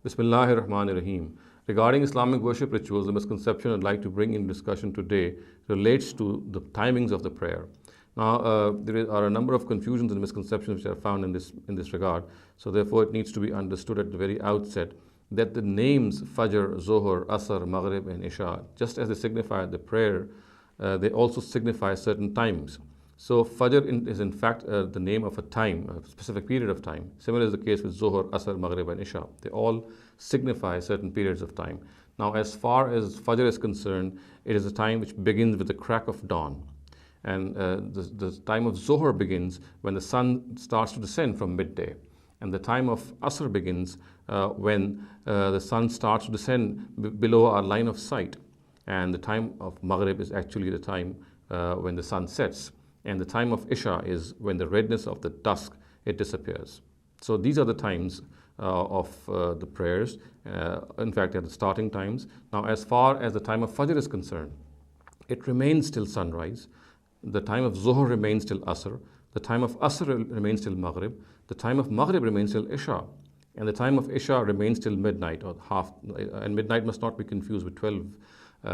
Bismillahir Rahmanir Rahim. Regarding Islamic worship rituals, the misconception I'd like to bring in discussion today relates to the timings of the prayer. Now, there are a number of confusions and misconceptions which are found in this regard. So, therefore, it needs to be understood at the very outset that the names Fajr, Zohar, Asr, Maghrib, and Isha, just as they signify the prayer, they also signify certain times. So Fajr is in fact the name of a time, a specific period of time. Similar is the case with Zohar, Asr, Maghrib and Isha. They all signify certain periods of time. Now as far as Fajr is concerned, it is a time which begins with the crack of dawn. And the time of Zohar begins when the sun starts to descend from midday. And the time of Asr begins when the sun starts to descend below our line of sight. And the time of Maghrib is actually the time when the sun sets. And the time of Isha is when the redness of the dusk, it disappears. So these are the times of the prayers. In fact, they are the starting times. Now, as far as the time of Fajr is concerned, it remains till sunrise. The time of Zohar remains till Asr. The time of Asr remains till Maghrib. The time of Maghrib remains till Isha. And the time of Isha remains till midnight or half. And midnight must not be confused with 12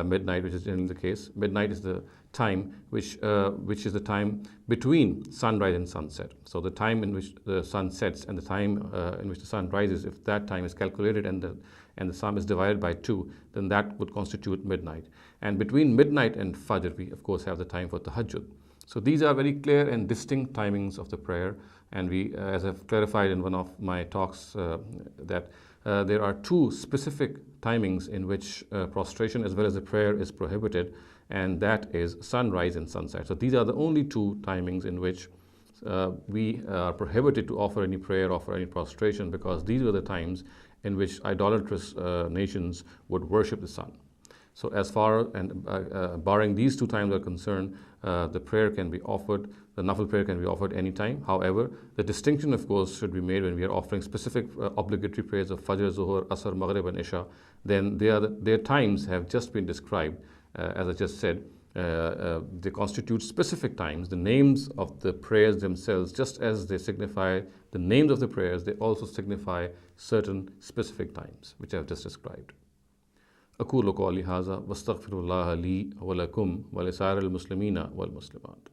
midnight, which is generally the case. Midnight is the time which is the time between sunrise and sunset. So the time in which the sun sets and the time in which the sun rises, if that time is calculated and the sum is divided by 2, then that would constitute midnight. And between midnight and Fajr, we of course have the time for Tahajjud. So these are very clear and distinct timings of the prayer. And we, as I've clarified in one of my talks, that there are 2 specific timings in which prostration as well as the prayer is prohibited, and that is sunrise and sunset. So these are the only 2 timings in which we are prohibited to offer any prayer, offer any prostration, because these were the times in which idolatrous nations would worship the sun. So as far and barring these 2 times are concerned, the prayer can be offered, the nafil prayer can be offered anytime. However, the distinction of course should be made when we are offering specific obligatory prayers of Fajr, Zuhur, Asr, Maghrib and Isha. Then their times have just been described, as I just said. They constitute specific times. The names of the prayers themselves, just as they signify the names of the prayers, they also signify certain specific times, which I have just described. أقول قولي هذا واستغفر الله لي ولكم ولسائر المسلمين والمسلمات.